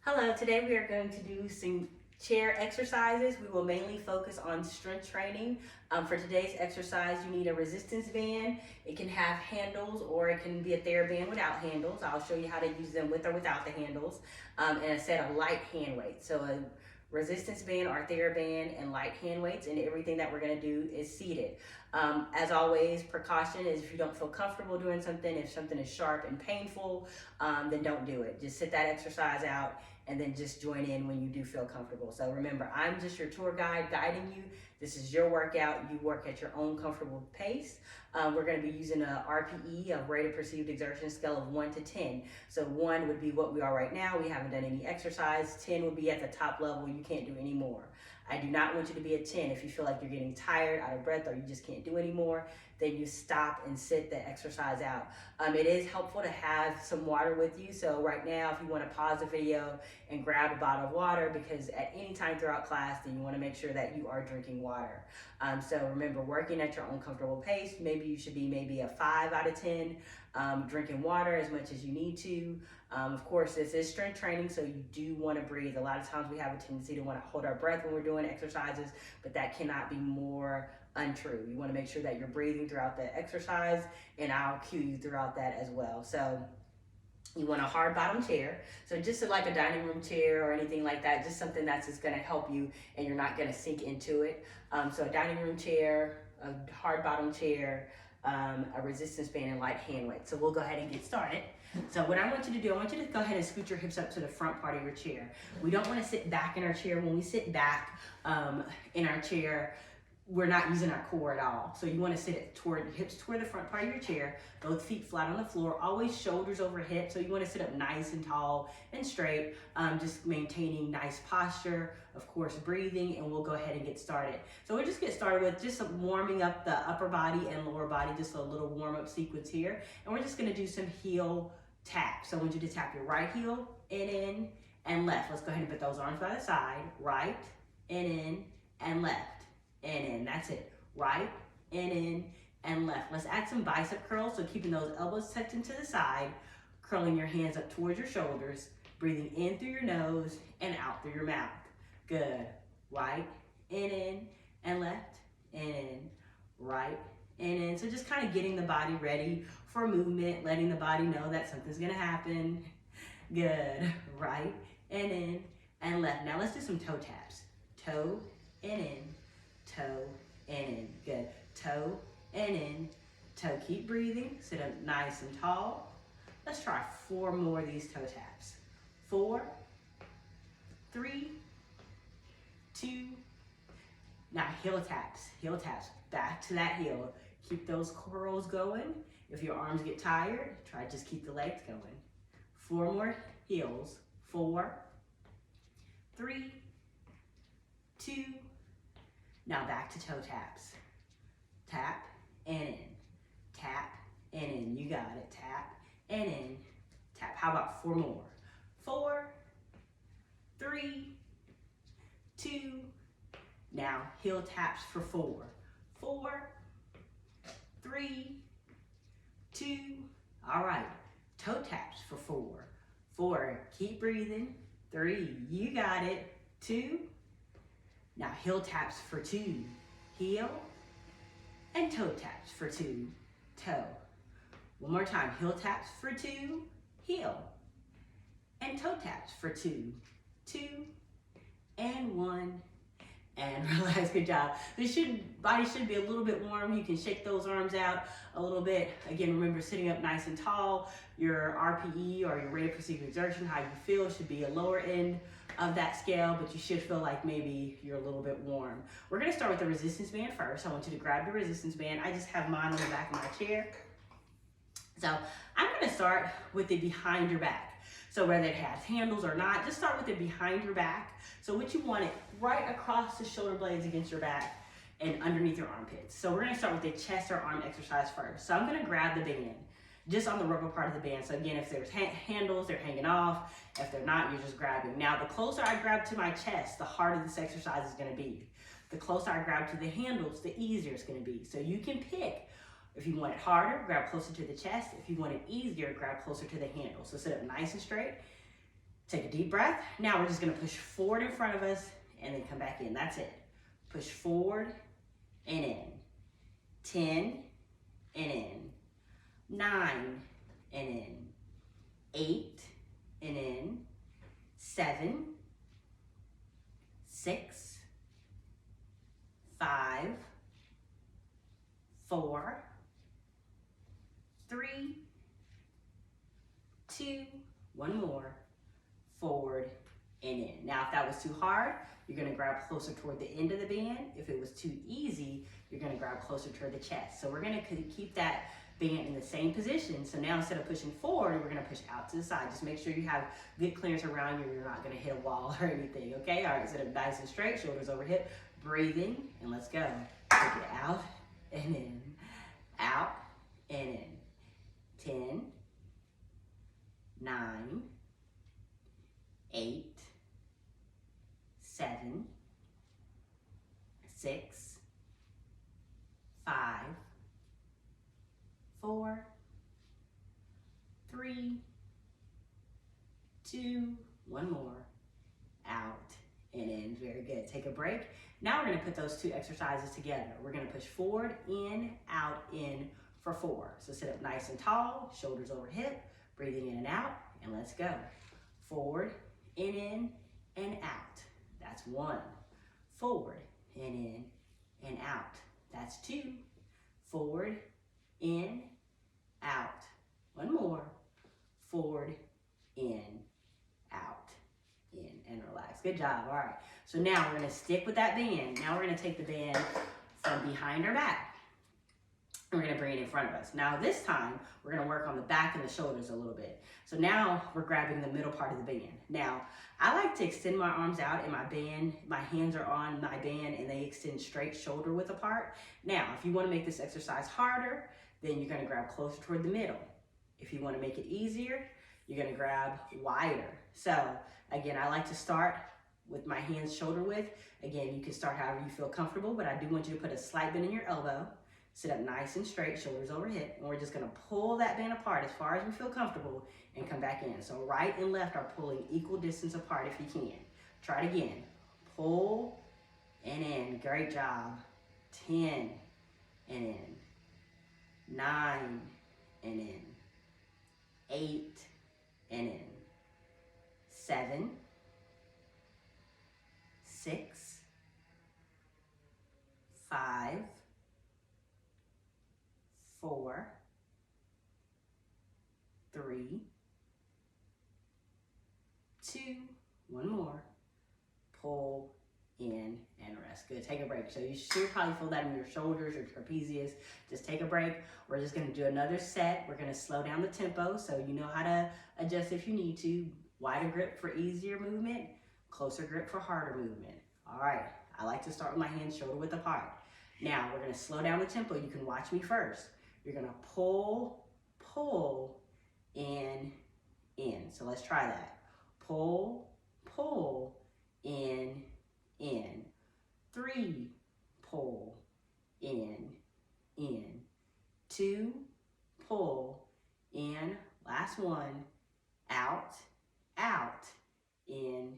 Hello, today we are going to do some chair exercises. We will mainly focus on strength training. For today's exercise, you need a resistance band. It can have handles or it can be a TheraBand without handles. I'll show you how to use them with or without the handles. And a set of light hand weights. So a resistance band or TheraBand and light hand weights, and everything that we're gonna do is seated. As always, precaution is if you don't feel comfortable doing something, if something is sharp and painful, then don't do it. Just sit that exercise out and then just join in when you do feel comfortable. So remember, I'm just your tour guide guiding you. This is your workout. You work at your own comfortable pace. We're going to be using a RPE, a rate of perceived exertion scale of 1 to 10. So 1 would be what we are right now. We haven't done any exercise. 10 would be at the top level. You can't do any more. I do not want you to be at 10. If you feel like you're getting tired, out of breath, or you just can't do anymore, then you stop and sit the exercise out. It is helpful to have some water with you. So right now, if you want to pause the video and grab a bottle of water, because at any time throughout class, then you want to make sure that you are drinking water. So remember, working at your own comfortable pace, maybe you should be maybe a 5 out of 10, drinking water as much as you need to. Of course, this is strength training, so you do want to breathe. A lot of times we have a tendency to want to hold our breath when we're doing exercises, but that cannot be more untrue. You want to make sure that you're breathing throughout the exercise, and I'll cue you throughout that as well. So you want a hard bottom chair. So just like a dining room chair or anything like that, just something that's just going to help you and you're not going to sink into it. So a dining room chair, a hard bottom chair, a resistance band, and light hand weight. So we'll go ahead and get started. So what I want you to do, I want you to go ahead and scoot your hips up to the front part of your chair. We don't want to sit back in our chair. When we sit back in our chair, we're not using our core at all. So you want to sit it toward hips toward the front part of your chair, both feet flat on the floor, always shoulders over hips. So you want to sit up nice and tall and straight, just maintaining nice posture, of course, breathing, and we'll go ahead and get started. So we'll just get started with just some warming up the upper body and lower body, just a little warm up sequence here. And we're just going to do some heel taps. So I want you to tap your right heel and in and left. Let's go ahead and put those arms by the side, right and in and left. And in, that's it. Right, and in, and left. Let's add some bicep curls, so keeping those elbows tucked into the side, curling your hands up towards your shoulders, breathing in through your nose and out through your mouth. Good. Right, and in, and left, and in, right, and in. So just kind of getting the body ready for movement, letting the body know that something's gonna happen. Good. Right, and in, and left. Now let's do some toe taps. Toe and in, toe and in. Good. Toe and in, toe. Keep breathing. Sit up nice and tall. Let's try 4 more of these toe taps. 4, 3, 2. Now heel taps. Heel taps. Back to that heel. Keep those curls going. If your arms get tired, try just keep the legs going. 4 more heels. 4, 3, 2. Now back to toe taps. Tap and in. Tap and in. You got it. Tap and in. Tap. How about 4 more? 4, 3, 2. Now heel taps for 4. 4, 3, 2. All right. Toe taps for 4. 4. Keep breathing. 3. You got it. 2. Now heel taps for 2, heel, and toe taps for 2, toe. One more time, heel taps for 2, heel, and toe taps for 2, 2, and 1, and relax. Good job. The body should be a little bit warm. You can shake those arms out a little bit. Again, remember, sitting up nice and tall. Your RPE, or your rate of perceived exertion, how you feel, should be a lower end of that scale, but you should feel like maybe you're a little bit warm. We're gonna start with the resistance band first. I want you to grab the resistance band. I just have mine on the back of my chair. So I'm gonna start with it behind your back. So whether it has handles or not, just start with it behind your back. So what you want it right across the shoulder blades against your back and underneath your armpits. So we're gonna start with the chest or arm exercise first. So I'm gonna grab the band just on the rubber part of the band. So again, if there's handles, they're hanging off. If they're not, you're just grabbing. Now, the closer I grab to my chest, the harder this exercise is gonna be. The closer I grab to the handles, the easier it's gonna be. So you can pick. If you want it harder, grab closer to the chest. If you want it easier, grab closer to the handle. So sit up nice and straight. Take a deep breath. Now we're just gonna push forward in front of us and then come back in. That's it. Push forward and in. 10 and in. 9 and in. 8 and in. 7, 6, 5, 4, 3, 2, one more. Forward and in. Now, if that was too hard, you're gonna grab closer toward the end of the band. If it was too easy, you're gonna grab closer toward the chest. So we're gonna keep that band in the same position. So now instead of pushing forward, we're gonna push out to the side. Just make sure you have good clearance around you. You're not gonna hit a wall or anything, okay? All right, sit up nice and straight, shoulders over hip, breathing, and let's go. Take it out and in, out and in. 10, 9, 8, 7, 6, 5, 4, 3, 2, one more, out and in. Very good. Take a break. Now we're going to put those two exercises together. We're going to push forward, in, out, in for 4. So sit up nice and tall, shoulders over hip, breathing in and out, and let's go. Forward, in, and out. That's 1. Forward, in, and out. That's 2. Forward, in, out. One more. Forward, in, out, in, and relax. Good job. All right. So now we're going to stick with that band. Now we're going to take the band from behind our back. We're going to bring it in front of us. Now this time, we're going to work on the back and the shoulders a little bit. So now we're grabbing the middle part of the band. Now, I like to extend my arms out and my hands are on my band and they extend straight shoulder width apart. Now, if you want to make this exercise harder, then you're going to grab closer toward the middle. If you want to make it easier, you're going to grab wider. So again, I like to start with my hands shoulder width. Again, you can start however you feel comfortable, but I do want you to put a slight bend in your elbow. Sit up nice and straight, shoulders over hip, and we're just gonna pull that band apart as far as we feel comfortable and come back in. So right and left are pulling equal distance apart if you can. Try it again. Pull and in. Great job. 10 and in. 9 and in. 8 and in. 7, 6, 5, 4, 3, 2, one more. Pull in and rest. Good. Take a break. So you should probably feel that in your shoulders or trapezius. Just take a break. We're just going to do another set. We're going to slow down the tempo so you know how to adjust if you need to. Wider grip for easier movement, closer grip for harder movement. All right. I like to start with my hands shoulder width apart. Now we're going to slow down the tempo. You can watch me first. You're going to pull, in. So let's try that. Pull, in. 3, pull, in. 2, pull, in. Last one, out, in,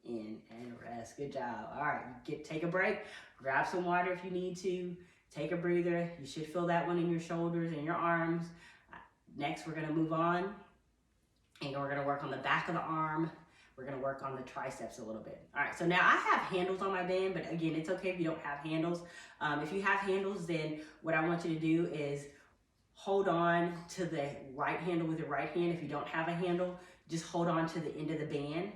and rest. Good job. All right, take a break. Grab some water if you need to. Take a breather. You should feel that one in your shoulders and your arms. Next, we're gonna move on and we're gonna work on the back of the arm. We're gonna work on the triceps a little bit. All right, so now I have handles on my band, but again, it's okay if you don't have handles. If you have handles, then what I want you to do is hold on to the right handle with your right hand. If you don't have a handle, just hold on to the end of the band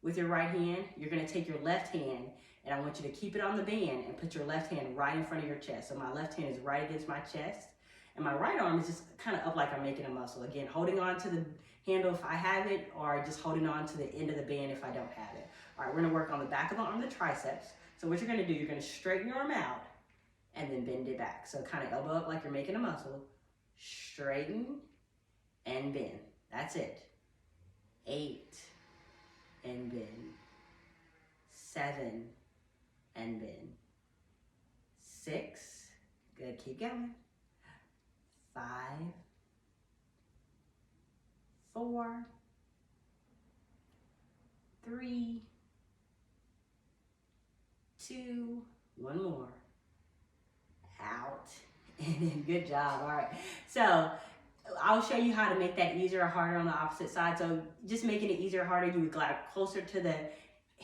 with your right hand. You're gonna take your left hand and I want you to keep it on the band and put your left hand right in front of your chest. So my left hand is right against my chest and my right arm is just kind of up like I'm making a muscle. Again, holding on to the handle if I have it, or just holding on to the end of the band if I don't have it. All right, we're gonna work on the back of the arm, the triceps. So what you're gonna do, you're gonna straighten your arm out and then bend it back. So kind of elbow up like you're making a muscle. Straighten and bend. That's it. 8 and bend. 7 and bend. 6. Good, keep going. 5. 4. 3, 2, one more. Out and in. Good job. All right. So I'll show you how to make that easier or harder on the opposite side. So just making it easier or harder, you would grab closer to the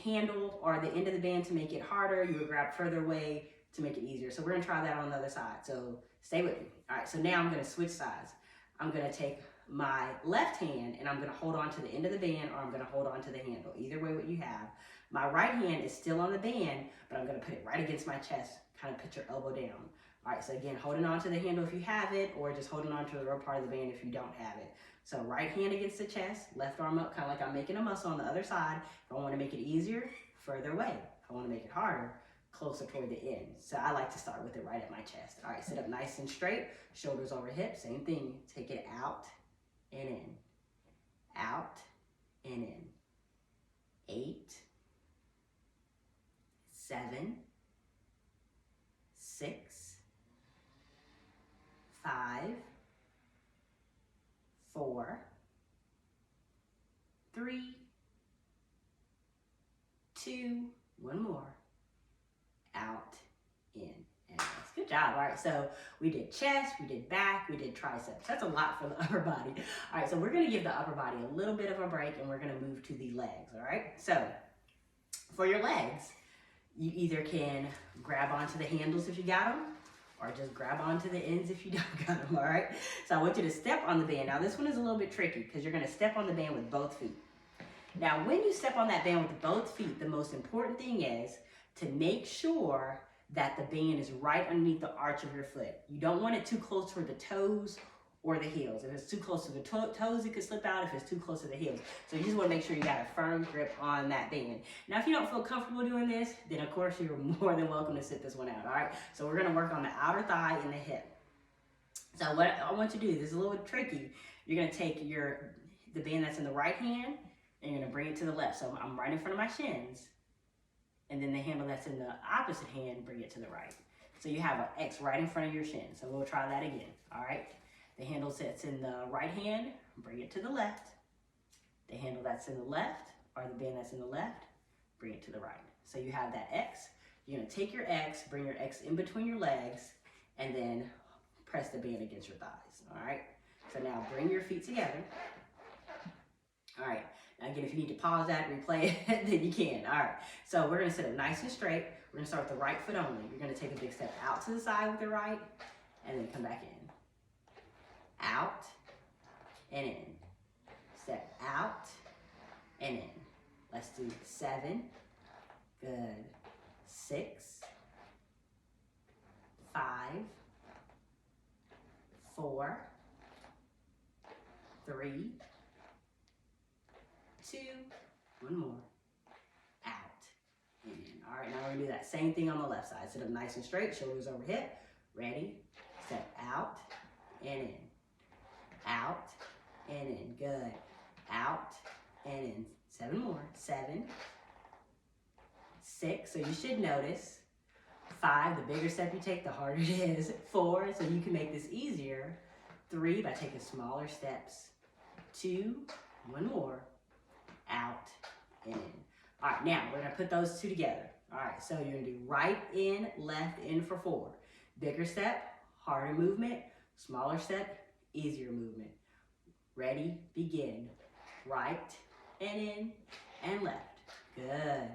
handle or the end of the band to make it harder. You would grab further away to make it easier. So we're gonna try that on the other side. So stay with me. All right, so now I'm gonna switch sides. I'm gonna take my left hand and I'm gonna hold on to the end of the band, or I'm gonna hold on to the handle. Either way, what you have. My right hand is still on the band, but I'm gonna put it right against my chest, kind of put your elbow down. All right, so again, holding on to the handle if you have it, or just holding on to the real part of the band if you don't have it. So right hand against the chest, left arm up, kind of like I'm making a muscle on the other side. If I want to make it easier, further away. If I want to make it harder, closer toward the end. So I like to start with it right at my chest. All right, sit up nice and straight, shoulders over hips, same thing. Take it out and in, out and in. 8, 7, 6, 5, 4, 3, 2, one more, out, in, and out. Good job. All right, so we did chest, we did back, we did triceps. That's a lot for the upper body. All right, so we're gonna give the upper body a little bit of a break and we're gonna move to the legs, all right? So for your legs, you either can grab onto the handles if you got them, or just grab onto the ends if you don't got them, all right? So I want you to step on the band. Now this one is a little bit tricky because you're gonna step on the band with both feet. Now when you step on that band with both feet, the most important thing is to make sure that the band is right underneath the arch of your foot. You don't want it too close toward the toes or the heels. If it's too close to the toes, it could slip out. If it's too close to the heels. So you just want to make sure you got a firm grip on that band. Now, if you don't feel comfortable doing this, then of course you're more than welcome to sit this one out, all right? So we're gonna work on the outer thigh and the hip. So what I want you to do, this is a little bit tricky. You're gonna take the band that's in the right hand and you're gonna bring it to the left. So I'm right in front of my shins. And then the handle that's in the opposite hand, bring it to the right. So you have an X right in front of your shin. So we'll try that again, all right? The handle that's in the right hand, bring it to the left. The handle that's in the left, or the band that's in the left, bring it to the right. So you have that X. You're gonna take your X, bring your X in between your legs, and then press the band against your thighs, all right? So now bring your feet together. All right, now again, if you need to pause that, replay it, then you can. All right, so we're gonna sit up nice and straight. We're gonna start with the right foot only. You're gonna take a big step out to the side with the right, and then come back in. Out, and in. Step out, and in. Let's do 7, good. 6, 5, 4, 3, 2, one more, out, and in. All right, now we're gonna do that same thing on the left side. Sit up nice and straight, shoulders over hip, ready, step out, and in, out, and in, good, out, and in. 7 more, 7, 6, so you should notice. 5, the bigger step you take, the harder it is. 4, so you can make this easier. 3, by taking smaller steps. 2, one more, out and in. All right, now we're gonna put those two together. All right, so you're gonna do right in, left in for 4. Bigger step, harder movement. Smaller step, easier movement. Ready, begin. Right and in and left. Good.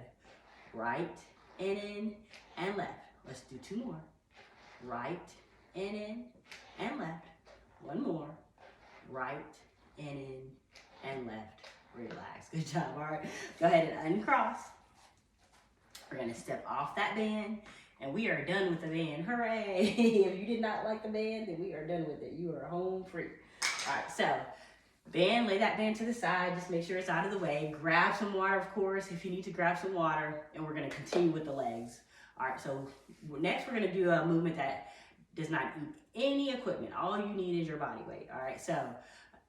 Right and in and left. Let's do 2 more. Right and in and left. 1 more. Right and in and left. Relax. Good job. All right. Go ahead and uncross. We're going to step off that band and we are done with the band. Hooray. If you did not like the band, then we are done with it. You are home free. All right. So band, lay that band to the side. Just make sure it's out of the way. Grab some water, of course, if you need to grab some water. And we're going to continue with the legs. All right. So next we're going to do a movement that does not eat any equipment. All you need is your body weight. All right. So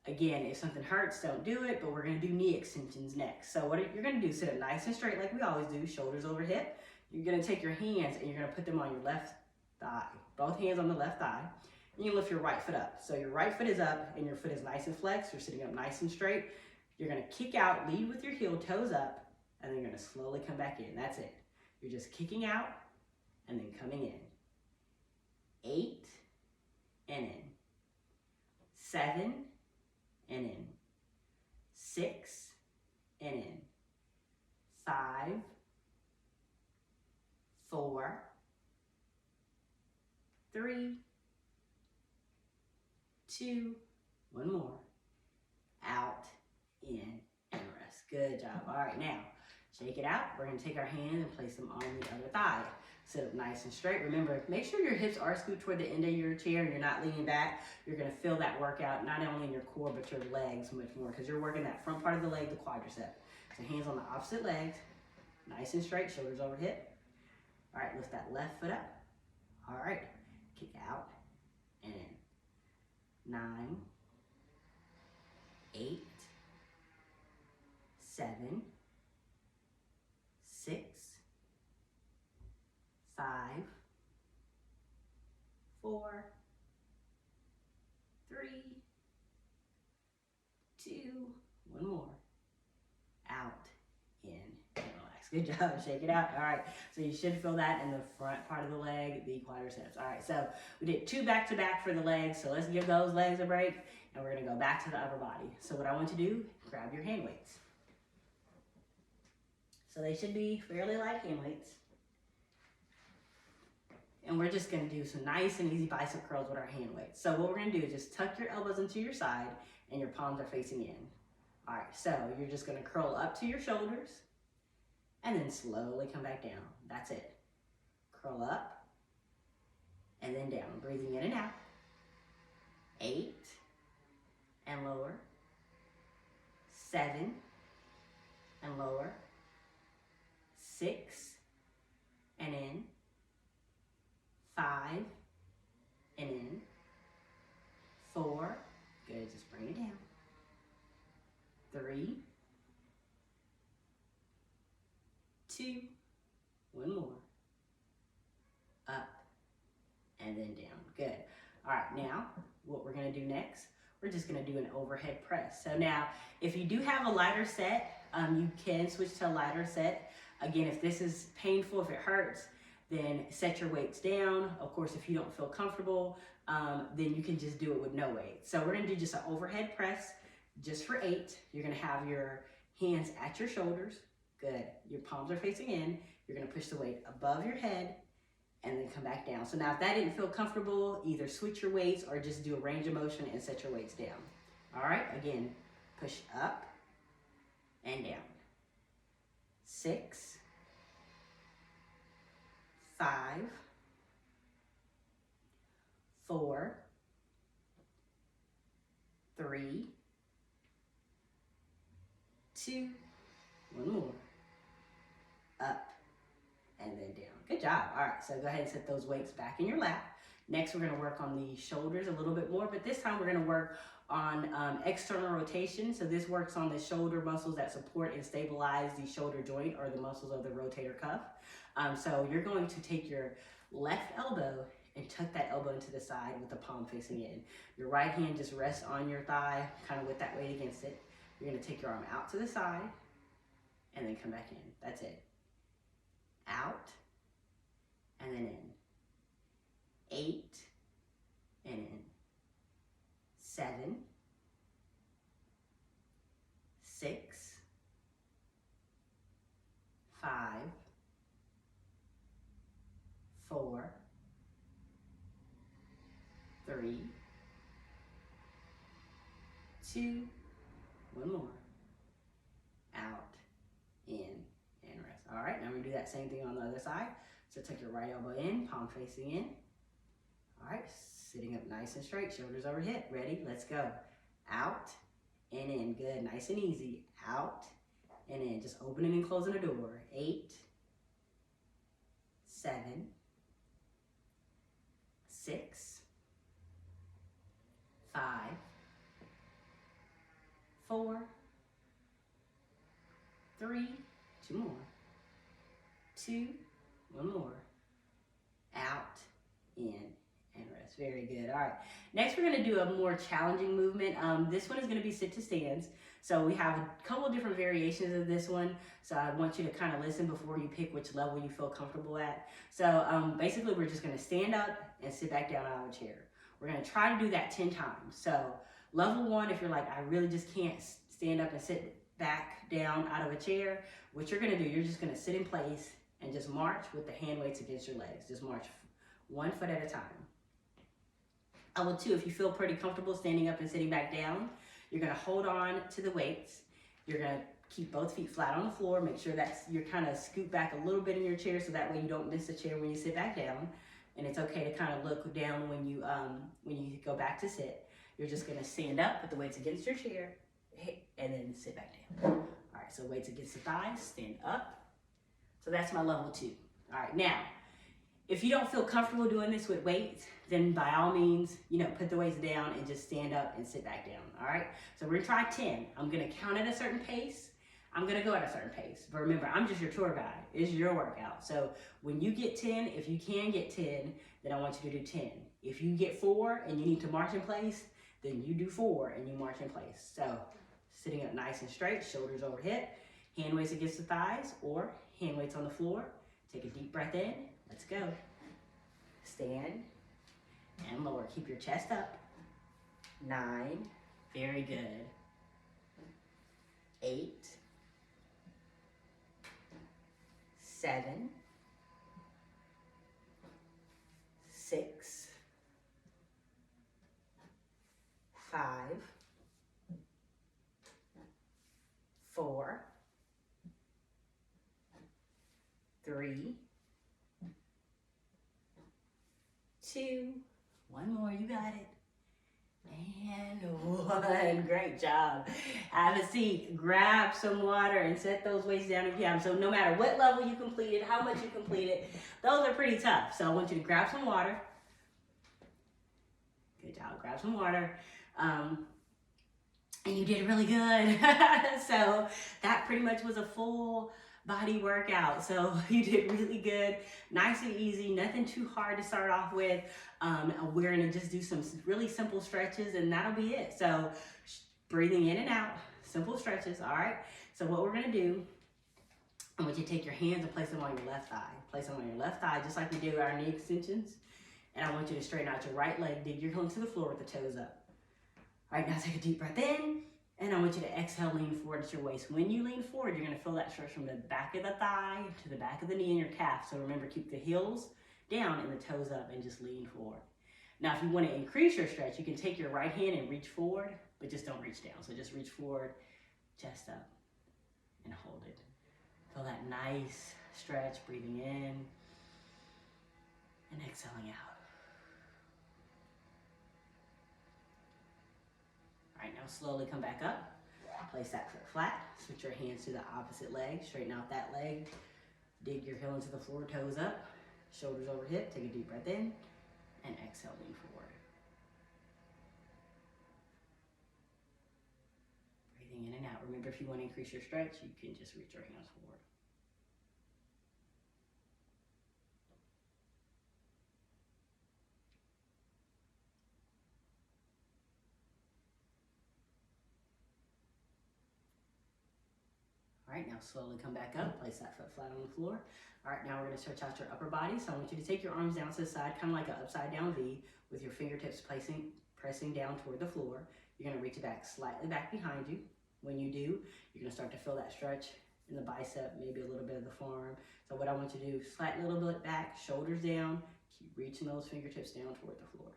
again, if something hurts, don't do it, but we're gonna do knee extensions next. So what you're gonna do, sit up nice and straight like we always do, shoulders over hip. You're gonna take your hands and you're gonna put them on your left thigh, both hands on the left thigh. And you lift your right foot up. So your right foot is up and your foot is nice and flexed. You're sitting up nice and straight. You're gonna kick out, lead with your heel toes up, and then you're gonna slowly come back in. That's it. You're just kicking out and then coming in. 8 and in. 7 and in. 6 and in. 5, 4, 3, 2, one more. Out, in, and rest. Good job. All right, now shake it out. We're going to take our hands and place them on the other thigh. Sit up nice and straight. Remember, make sure your hips are scooped toward the end of your chair and you're not leaning back. You're going to feel that workout not only in your core but your legs much more because you're working that front part of the leg, the quadricep. So hands on the opposite legs, nice and straight, shoulders over hip. All right, lift that left foot up. All right, kick out and in. 9, 8, 7, 6, 5, 4, 3, 2, one more. Out, in, and relax. Good job. Shake it out. All right. So you should feel that in the front part of the leg, the quadriceps. All right. So we did 2 back-to-back for the legs. So let's give those legs a break, and we're going to go back to the upper body. So what I want you to do, grab your hand weights. So they should be fairly light hand weights. And we're just going to do some nice and easy bicep curls with our hand weights. So what we're going to do is just tuck your elbows into your side and your palms are facing in. All right, so you're just going to curl up to your shoulders and then slowly come back down. That's it. Curl up and then down. Breathing in and out. 8 and lower. 7 and lower. 6 and in. 5 and in. 4. Good, just bring it down. 3, 2, one more. Up and then down. Good. All right, now what we're going to do next, we're just going to do an overhead press. So now, if you do have a lighter set, you can switch to a lighter set. Again, if this is painful, if it hurts, then set your weights down. Of course, if you don't feel comfortable, then you can just do it with no weight. So we're going to do just an overhead press. Just for 8, you're going to have your hands at your shoulders. Good. Your palms are facing in. You're going to push the weight above your head and then come back down. So now if that didn't feel comfortable, either switch your weights or just do a range of motion and set your weights down. All right. Again, push up and down. 6, 5, 4, 3, 2, one more. Up and then down. Good job. All right, so go ahead and set those weights back in your lap. Next, we're going to work on the shoulders a little bit more, but this time we're going to work on external rotation. So this works on the shoulder muscles that support and stabilize the shoulder joint or the muscles of the rotator cuff. So you're going to take your left elbow and tuck that elbow into the side with the palm facing in. Your right hand just rests on your thigh, kind of with that weight against it. You're going to take your arm out to the side and then come back in. That's it. Out and then in. 8 and in. 7, 6, 5, 4, 3, 2, one more. Out, in, and rest. All right, now we're gonna do that same thing on the other side. So take your right elbow in, palm facing in. All right, sitting up nice and straight, shoulders over hip. Ready? Let's go. Out and in. Good, nice and easy. Out and in. Just opening and closing the door. 8, 7, 6, 5, 4, 3, 2 more. 2, one more. Out, in, and rest. Very good. All right. Next, we're going to do a more challenging movement. This one is going to be sit to stands. So we have a couple different variations of this one. So I want you to kind of listen before you pick which level you feel comfortable at. So basically we're just gonna stand up and sit back down out of a chair. We're gonna try to do that 10 times. So level 1, if you're like, I really just can't stand up and sit back down out of a chair, what you're gonna do, you're just gonna sit in place and just march with the hand weights against your legs. Just march 1 foot at a time. Level 2, if you feel pretty comfortable standing up and sitting back down, you're gonna hold on to the weights. You're gonna keep both feet flat on the floor. Make sure that you're kind of scoot back a little bit in your chair so that way you don't miss the chair when you sit back down. And it's okay to kind of look down when you go back to sit. You're just gonna stand up, put the weights against your chair, and then sit back down. All right, so weights against the thighs, stand up. So that's my level 2. All right, now, if you don't feel comfortable doing this with weights, then by all means, put the weights down and just stand up and sit back down, all right? So we're gonna try 10. I'm gonna count at a certain pace. I'm gonna go at a certain pace. But remember, I'm just your tour guide. It's your workout. So when you get 10, if you can get 10, then I want you to do 10. If you get 4 and you need to march in place, then you do 4 and you march in place. So sitting up nice and straight, shoulders over hip, hand weights against the thighs or hand weights on the floor. Take a deep breath in. Let's go. Stand and lower. Keep your chest up. 9. Very good. 8. 7. 6. 5. 4. 3. 2. 1 more, you got it. And 1. Great job. Have a seat, grab some water, and set those weights down if you have. So no matter what level you completed, how much you completed, those are pretty tough. So I want you to grab some water. Good job, grab some water. And you did really good. So that pretty much was a full body workout. So you did really good, nice and easy, nothing too hard to start off with. We're gonna just do some really simple stretches and that'll be it. So breathing in and out, simple stretches, all right? So what we're gonna do, I want you to take your hands and place them on your left thigh. Place them on your left thigh, just like we do our knee extensions. And I want you to straighten out your right leg, dig your heel into the floor with the toes up. All right, now take a deep breath in. And I want you to exhale, lean forward at your waist. When you lean forward, you're gonna feel that stretch from the back of the thigh to the back of the knee and your calf. So remember, keep the heels down and the toes up and just lean forward. Now, if you wanna increase your stretch, you can take your right hand and reach forward, but just don't reach down. So just reach forward, chest up, and hold it. Feel that nice stretch, breathing in and exhaling out. All right, now slowly come back up. Place that foot flat. Switch your hands to the opposite leg. Straighten out that leg. Dig your heel into the floor, toes up. Shoulders over hip. Take a deep breath in. And exhale, lean forward. Breathing in and out. Remember, if you want to increase your stretch, you can just reach your hands forward. All right, now slowly come back up, place that foot flat on the floor. All right, now we're gonna stretch out your upper body. So I want you to take your arms down to the side, kind of like an upside down V, with your fingertips pressing down toward the floor. You're gonna reach it back slightly back behind you. When you do, you're gonna start to feel that stretch in the bicep, maybe a little bit of the forearm. So what I want you to do, slightly a little bit back, shoulders down, keep reaching those fingertips down toward the floor.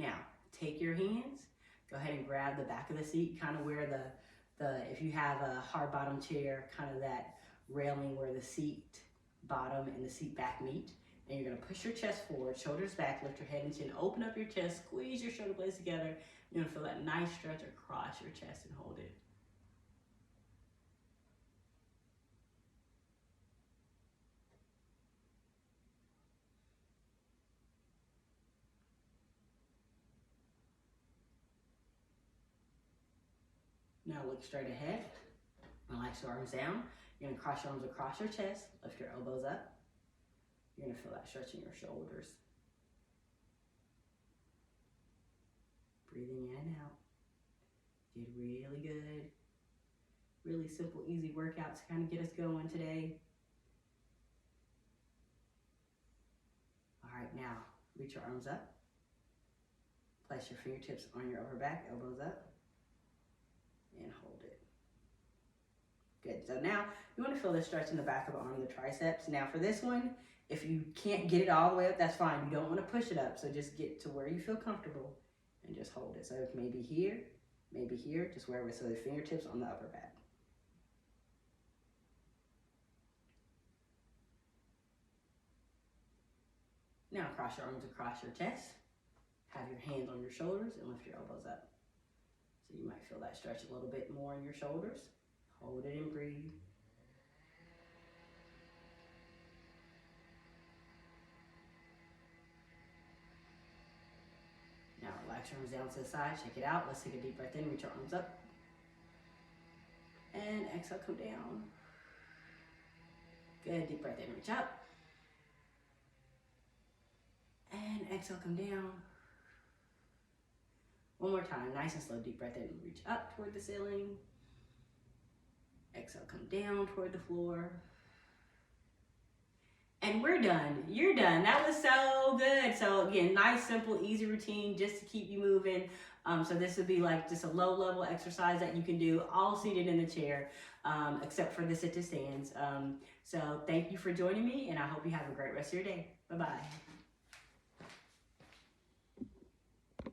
Now, take your hands, go ahead and grab the back of the seat, kind of where if you have a hard bottom chair, kind of that railing where the seat bottom and the seat back meet. And you're gonna push your chest forward, shoulders back, lift your head and chin, open up your chest, squeeze your shoulder blades together. You're gonna feel that nice stretch across your chest and hold it. Now look straight ahead, relax your arms down. You're gonna cross your arms across your chest, lift your elbows up. You're gonna feel that stretch in your shoulders. breathing in and out. Did really good. Really simple, easy workout to kind of get us going today. All right, now reach your arms up. Place your fingertips on your upper back, elbows up, and hold it. Good. So now you want to feel this stretch in the back of the arm, the triceps. Now for this one, if you can't get it all the way up, that's fine. You don't want to push it up. So just get to where you feel comfortable and just hold it. So maybe here, just wherever. So the fingertips on the upper back. Now cross your arms across your chest. Have your hands on your shoulders and lift your elbows up. So you might feel that stretch a little bit more in your shoulders. Hold it and breathe. Now relax your arms down to the side. Check it out. Let's take a deep breath in. Reach your arms up. And exhale, come down. Good. Deep breath in. Reach up. And exhale, come down. One more time. Nice and slow. Deep breath in. Reach up toward the ceiling. Exhale, come down toward the floor. And we're done. You're done. That was so good. So again, nice, simple, easy routine just to keep you moving. So this would be like just a low level exercise that you can do all seated in the chair, except for the sit to stands. So thank you for joining me, and I hope you have a great rest of your day. Bye-bye.